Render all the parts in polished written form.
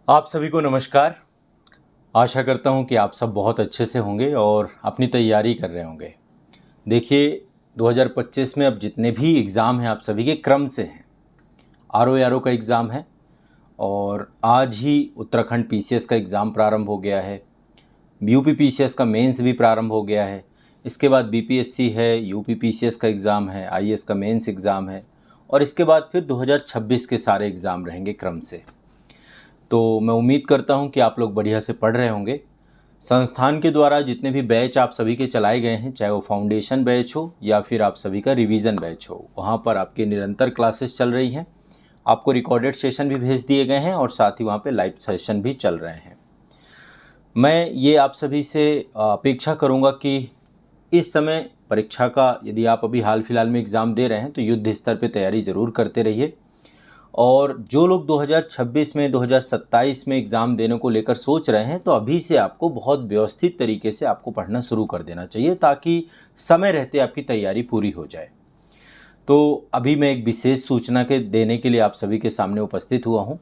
आप सभी को नमस्कार। आशा करता हूं कि आप सब बहुत अच्छे से होंगे और अपनी तैयारी कर रहे होंगे। देखिए 2025 में अब जितने भी एग्ज़ाम हैं आप सभी के क्रम से हैं। आरओ का एग्ज़ाम है और आज ही उत्तराखंड पीसीएस का एग्ज़ाम प्रारंभ हो गया है। यूपी पीसीएस का मेंस भी प्रारंभ हो गया है। इसके बाद बीपीएससी है, यूपी पीसीएस का एग्ज़ाम है, आईएएस का मेंस एग्ज़ाम है और इसके बाद फिर 2026 के सारे एग्ज़ाम रहेंगे क्रम से। तो मैं उम्मीद करता हूं कि आप लोग बढ़िया से पढ़ रहे होंगे। संस्थान के द्वारा जितने भी बैच आप सभी के चलाए गए हैं, चाहे वो फाउंडेशन बैच हो या फिर आप सभी का रिवीजन बैच हो, वहाँ पर आपके निरंतर क्लासेस चल रही हैं। आपको रिकॉर्डेड सेशन भी भेज दिए गए हैं और साथ ही वहाँ पे लाइव सेशन भी चल रहे हैं। मैं ये आप सभी से अपेक्षा करूँगा कि इस समय परीक्षा का यदि आप अभी हाल फिलहाल में एग्ज़ाम दे रहे हैं तो युद्ध स्तर पर तैयारी ज़रूर करते रहिए। और जो लोग 2026 में 2027 में एग्ज़ाम देने को लेकर सोच रहे हैं तो अभी से आपको बहुत व्यवस्थित तरीके से आपको पढ़ना शुरू कर देना चाहिए ताकि समय रहते आपकी तैयारी पूरी हो जाए। तो अभी मैं एक विशेष सूचना के देने के लिए आप सभी के सामने उपस्थित हुआ हूँ।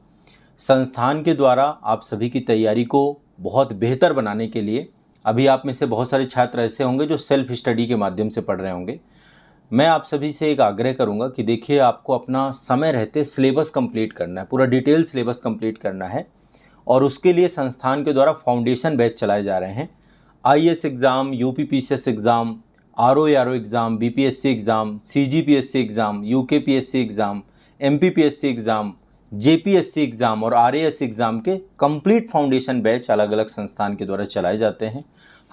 संस्थान के द्वारा आप सभी की तैयारी को बहुत बेहतर बनाने के लिए अभी आप में से बहुत सारे छात्र ऐसे होंगे जो सेल्फ स्टडी के माध्यम से पढ़ रहे होंगे। मैं आप सभी से एक आग्रह करूंगा कि देखिए आपको अपना समय रहते सिलेबस कंप्लीट करना है, पूरा डिटेल सिलेबस कंप्लीट करना है और उसके लिए संस्थान के द्वारा फाउंडेशन बैच चलाए जा रहे हैं। IAS exam, UPPCS exam, RO exam, BPSC exam, CGPSC exam, UKPSC exam, MPPSC exam, JPSC exam और आरएएस एग्ज़ाम के कंप्लीट फाउंडेशन बैच अलग अलग संस्थान के द्वारा चलाए जाते हैं।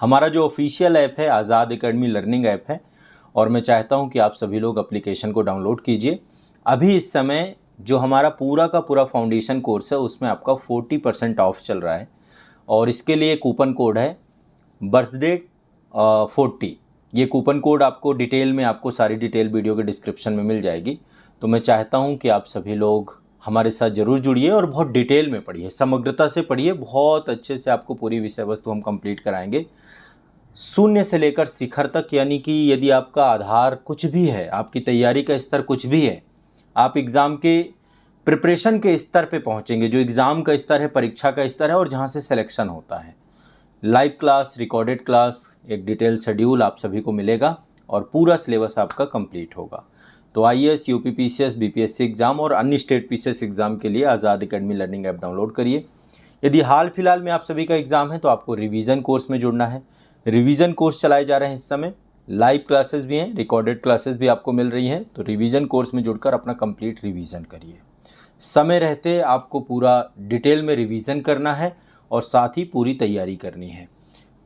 हमारा जो ऑफिशियल ऐप है आज़ाद एकेडमी लर्निंग ऐप है और मैं चाहता हूं कि आप सभी लोग एप्लीकेशन को डाउनलोड कीजिए। अभी इस समय जो हमारा पूरा का पूरा फाउंडेशन कोर्स है उसमें आपका 40% ऑफ चल रहा है और इसके लिए कूपन कोड है बर्थडे 40। ये कूपन कोड आपको डिटेल में आपको सारी डिटेल वीडियो के डिस्क्रिप्शन में मिल जाएगी। तो मैं चाहता हूं कि आप सभी लोग हमारे साथ ज़रूर जुड़िए और बहुत डिटेल में पढ़िए, समग्रता से पढ़िए। बहुत अच्छे से आपको पूरी विषय वस्तु हम कंप्लीट कराएंगे शून्य से लेकर शिखर तक। यानी कि यदि आपका आधार कुछ भी है, आपकी तैयारी का स्तर कुछ भी है, आप एग्ज़ाम के प्रिपरेशन के स्तर पे पहुंचेंगे, जो एग्ज़ाम का स्तर है, परीक्षा का स्तर है और जहां से सिलेक्शन होता है। लाइव क्लास, रिकॉर्डेड क्लास, एक डिटेल शेड्यूल आप सभी को मिलेगा और पूरा सिलेबस आपका कंप्लीट होगा। तो आईएएस, यूपीपीसीएस, बीपीएससी एग्ज़ाम और अन्य स्टेट पीसीएस एग्ज़ाम के लिए आज़ाद एकेडमी लर्निंग ऐप डाउनलोड करिए। यदि हाल फिलहाल में आप सभी का एग्ज़ाम है तो आपको रिवीजन कोर्स में जुड़ना है। रिवीजन कोर्स चलाए जा रहे हैं इस समय, लाइव क्लासेस भी हैं, रिकॉर्डेड क्लासेस भी आपको मिल रही हैं। तो रिवीजन कोर्स में जुड़कर अपना कंप्लीट रिवीजन करिए। समय रहते आपको पूरा डिटेल में रिवीजन करना है और साथ ही पूरी तैयारी करनी है।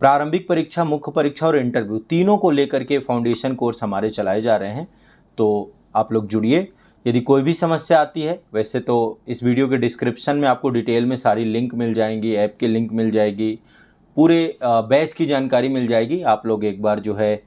प्रारंभिक परीक्षा, मुख्य परीक्षा और इंटरव्यू तीनों को लेकर के फाउंडेशन कोर्स हमारे चलाए जा रहे हैं। तो आप लोग जुड़िए। यदि कोई भी समस्या आती है, वैसे तो इस वीडियो के डिस्क्रिप्शन में आपको डिटेल में सारी लिंक मिल जाएंगी, ऐप की लिंक मिल जाएगी, पूरे बैच की जानकारी मिल जाएगी। आप लोग एक बार जो है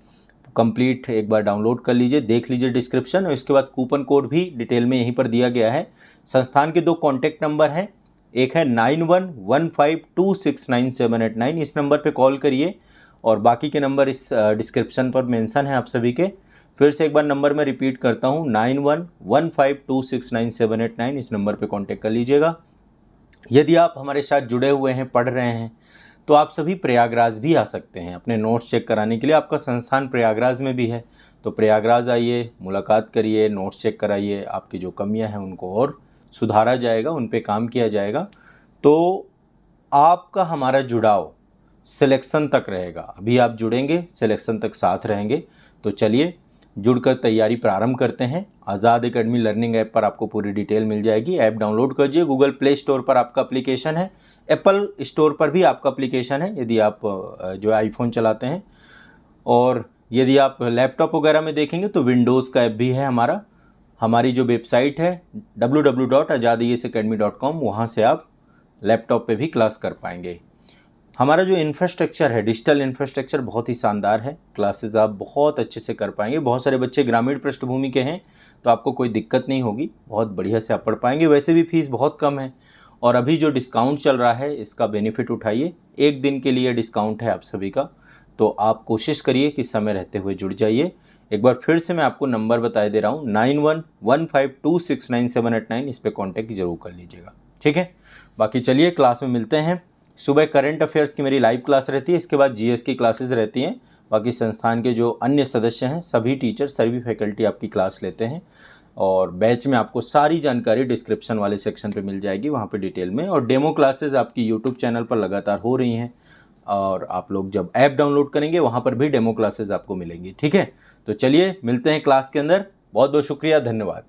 कंप्लीट एक बार डाउनलोड कर लीजिए, देख लीजिए डिस्क्रिप्शन और इसके बाद कूपन कोड भी डिटेल में यहीं पर दिया गया है। संस्थान के 2 कॉन्टैक्ट नंबर हैं, एक है 9115269789, इस नंबर पे कॉल करिए और बाकी के नंबर इस डिस्क्रिप्शन पर मेंशन है आप सभी के। फिर से एक बार नंबर मैं रिपीट करता हूँ, 9115269789, इस नंबर पे कांटेक्ट कर लीजिएगा। यदि आप हमारे साथ जुड़े हुए हैं, पढ़ रहे हैं, तो आप सभी प्रयागराज भी आ सकते हैं अपने नोट्स चेक कराने के लिए। आपका संस्थान प्रयागराज में भी है तो प्रयागराज आइए, मुलाकात करिए, नोट्स चेक कराइए। आपकी जो कमियां हैं उनको और सुधारा जाएगा, उन पे काम किया जाएगा। तो आपका हमारा जुड़ाव सिलेक्शन तक रहेगा। अभी आप जुड़ेंगे, सिलेक्शन तक साथ रहेंगे। तो चलिए जुड़कर तैयारी प्रारंभ करते हैं। आज़ाद एकेडमी लर्निंग ऐप पर आपको पूरी डिटेल मिल जाएगी। ऐप डाउनलोड कीजिए, गूगल प्ले स्टोर पर आपका एप्लीकेशन है, एप्पल स्टोर पर भी आपका एप्लीकेशन है यदि आप जो आईफोन चलाते हैं, और यदि आप लैपटॉप वगैरह में देखेंगे तो विंडोज़ का ऐप भी है हमारा। हमारी जो वेबसाइट है www.azadesacademy.com, वहाँ से आप लैपटॉप पे भी क्लास कर पाएंगे। हमारा जो इंफ्रास्ट्रक्चर है, डिजिटल इंफ्रास्ट्रक्चर बहुत ही शानदार है। क्लासेस आप बहुत अच्छे से कर पाएंगे। बहुत सारे बच्चे ग्रामीण पृष्ठभूमि के हैं तो आपको कोई दिक्कत नहीं होगी, बहुत बढ़िया से आप पढ़ पाएंगे। वैसे भी फीस बहुत कम है और अभी जो डिस्काउंट चल रहा है इसका बेनिफिट उठाइए। एक दिन के लिए डिस्काउंट है आप सभी का, तो आप कोशिश करिए कि समय रहते हुए जुड़ जाइए। एक बार फिर से मैं आपको नंबर बता दे रहा हूँ, 9115269789, इस पर कॉन्टैक्ट जरूर कर लीजिएगा। ठीक है, बाकी चलिए क्लास में मिलते हैं। सुबह करंट अफेयर्स की मेरी लाइव क्लास रहती है, इसके बाद जीएस की क्लासेस रहती हैं। बाकी संस्थान के जो अन्य सदस्य हैं, सभी टीचर, सभी फैकल्टी आपकी क्लास लेते हैं और बैच में आपको सारी जानकारी डिस्क्रिप्शन वाले सेक्शन पे मिल जाएगी, वहाँ पे डिटेल में। और डेमो क्लासेस आपकी यूट्यूब चैनल पर लगातार हो रही हैं और आप लोग जब ऐप डाउनलोड करेंगे वहाँ पर भी डेमो क्लासेस आपको मिलेंगी। ठीक है, तो चलिए मिलते हैं क्लास के अंदर। बहुत बहुत शुक्रिया, धन्यवाद।